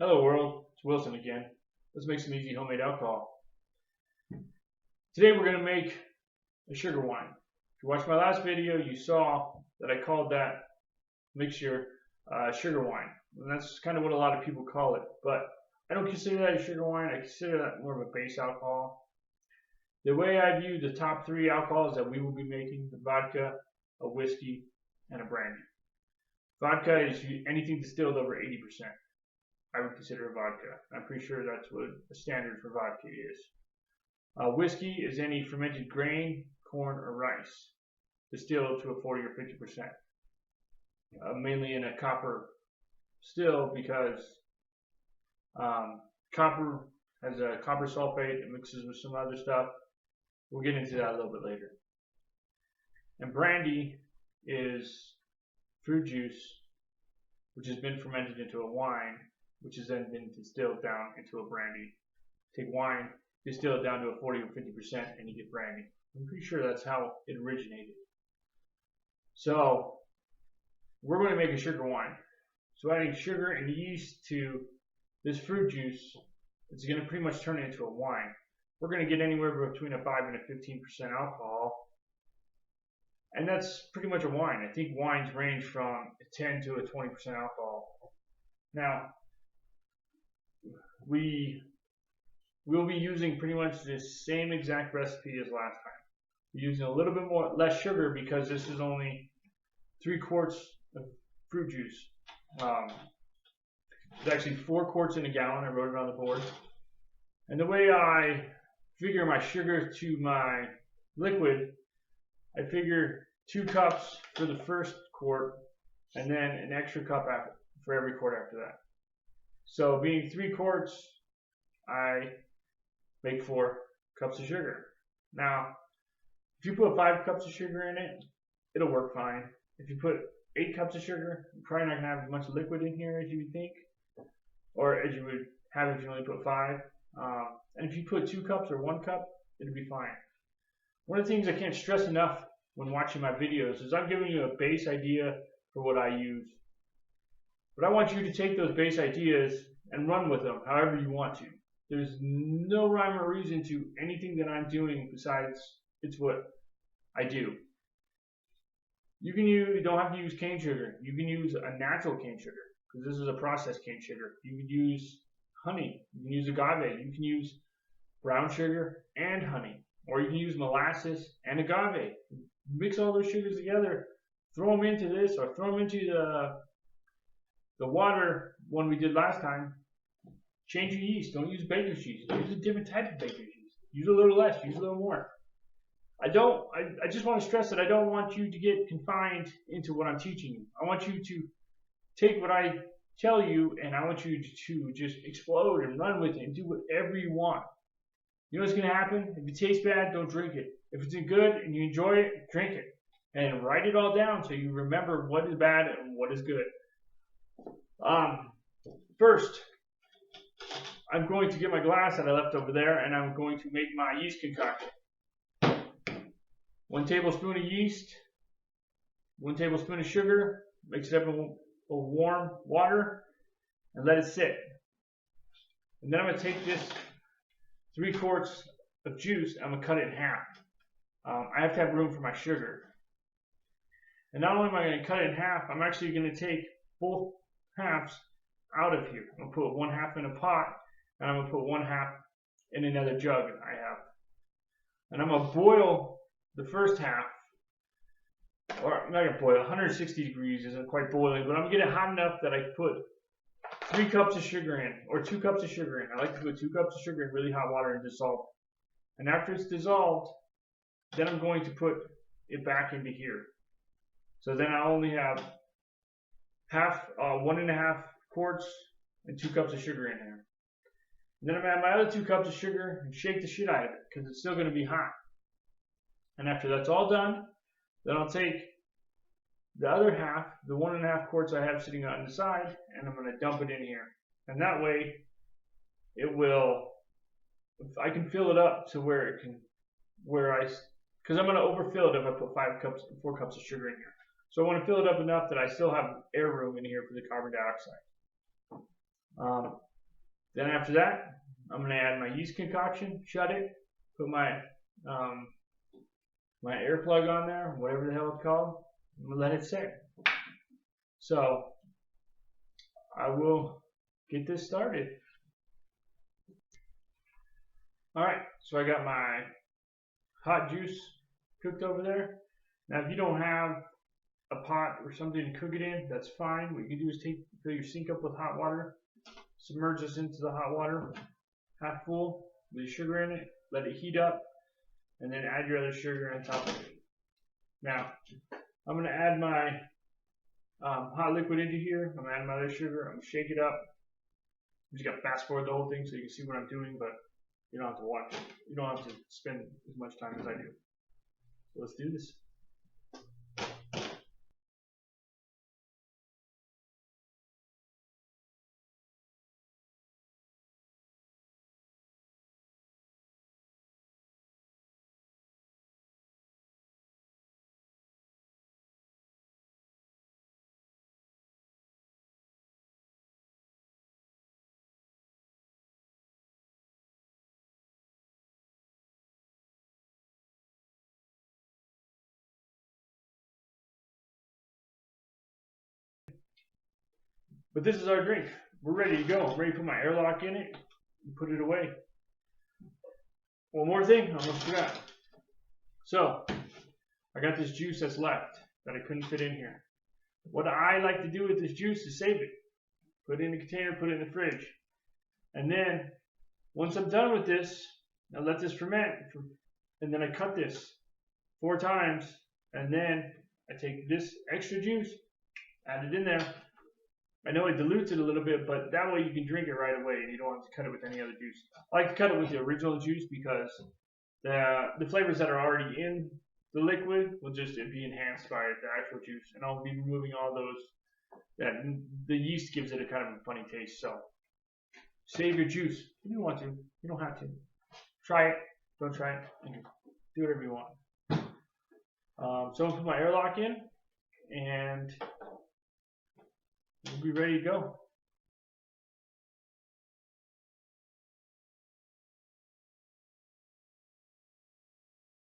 Hello world, it's Wilson again. Let's make some easy homemade alcohol. Today we're going to make a sugar wine. If you watched my last video, you saw that I called that mixture sugar wine. And that's kind of what a lot of people call it. But I don't consider that a sugar wine, I consider that more of a base alcohol. The way I view the top three alcohols that we will be making, the vodka, a whiskey, and a brandy. Vodka is anything distilled over 80%. I would consider a vodka. I'm pretty sure that's what the standard for vodka is. Whiskey is any fermented grain, corn, or rice distilled to a 40 or 50%. Mainly in a copper still because copper has a copper sulfate. It mixes with some other stuff. We'll get into that a little bit later. And brandy is fruit juice, which has been fermented into a wine, which has then been distilled down into a brandy. Take wine, distill it down to a 40 or 50%, and you get brandy. I'm pretty sure that's how it originated. So we're going to make a sugar wine. So adding sugar and yeast to this fruit juice, it's going to pretty much turn it into a wine. We're going to get anywhere between a 5 and a 15% alcohol. And that's pretty much a wine. I think wines range from 10 to a 20% alcohol. Now, we'll be using pretty much the same exact recipe as last time. We're using a little bit less sugar because this is only 3 quarts of fruit juice. It's actually 4 quarts in a gallon. I wrote it on the board. And the way I figure my sugar to my liquid, I figure 2 cups for the first quart and then an extra cup for every quart after that. So being 3 quarts, I make 4 cups of sugar. Now, if you put 5 cups of sugar in it, it'll work fine. If you put 8 cups of sugar, you're probably not going to have as much liquid in here as you would think, or as you would have if you only put 5. And if you put 2 cups or 1 cup, it'll be fine. One of the things I can't stress enough when watching my videos is I'm giving you a base idea for what I use. But I want you to take those base ideas and run with them however you want to. There's no rhyme or reason to anything that I'm doing besides it's what I do. You don't have to use cane sugar. You can use a natural cane sugar because this is a processed cane sugar. You can use honey. You can use agave. You can use brown sugar and honey. Or you can use molasses and agave. Mix all those sugars together, throw them into this or throw them into the water one we did last time. Change your yeast. Don't use baker's yeast. Use a different type of baker's yeast. Use a little less. Use a little more. I just want to stress that I don't want you to get confined into what I'm teaching you. I want you to take what I tell you and I want you to just explode and run with it and do whatever you want. You know what's going to happen? If it tastes bad, don't drink it. If it's good and you enjoy it, drink it. And write it all down so you remember what is bad and what is good. First, I'm going to get my glass that I left over there and I'm going to make my yeast concoction. 1 tablespoon of yeast, 1 tablespoon of sugar, mix it up in warm water and let it sit. And then I'm going to take this 3 quarts of juice, I'm going to cut it in half. I have to have room for my sugar. And not only am I going to cut it in half, I'm actually going to take both halves out of here. I'm going to put 1 half in a pot, and I'm going to put 1 half in another jug I have. And I'm going to boil the first half, or I'm not going to boil, 160 degrees isn't quite boiling, but I'm going to get it hot enough that I put 3 cups of sugar in, or 2 cups of sugar in. I like to put 2 cups of sugar in really hot water and dissolve it. And after it's dissolved, then I'm going to put it back into here. So then I only have 1.5 quarts and 2 cups of sugar in here. And then I'm going to add my other 2 cups of sugar and shake the shit out of it because it's still going to be hot. And after that's all done, then I'll take the other half, the 1.5 quarts I have sitting on the side, and I'm going to dump it in here. And that way, I can fill it up to because I'm going to overfill it if I put 4 cups of sugar in here. So I want to fill it up enough that I still have air room in here for the carbon dioxide. Then after that, I'm going to add my yeast concoction, shut it, put my my air plug on there, whatever the hell it's called, and let it sit. So I will get this started. Alright, so I got my hot juice cooked over there. Now if you don't have a pot or something to cook it in, that's fine. What you can do is fill your sink up with hot water, submerge this into the hot water, half full, with sugar in it, let it heat up, and then add your other sugar on top of it. Now, I'm going to add my hot liquid into here. I'm going to add my other sugar. I'm going to shake it up. I'm just going to fast forward the whole thing so you can see what I'm doing, but you don't have to watch it. You don't have to spend as much time as I do. So let's do this. But this is our drink. We're ready to go. I'm ready to put my airlock in it and put it away. One more thing, I almost forgot. So, I got this juice that's left that I couldn't fit in here. What I like to do with this juice is save it. Put it in a container, put it in the fridge. And then, once I'm done with this, I let this ferment. And then I cut this 4 times. And then I take this extra juice, add it in there. I know it dilutes it a little bit, but that way you can drink it right away and you don't have to cut it with any other juice. I like to cut it with the original juice because the flavors that are already in the liquid will just be enhanced by the actual juice. And I'll be removing all those, that the yeast gives it a kind of a funny taste. So save your juice if you want to. You don't have to. Try it. Don't try it. Do whatever you want. So I'll put my airlock in and we'll be ready to go.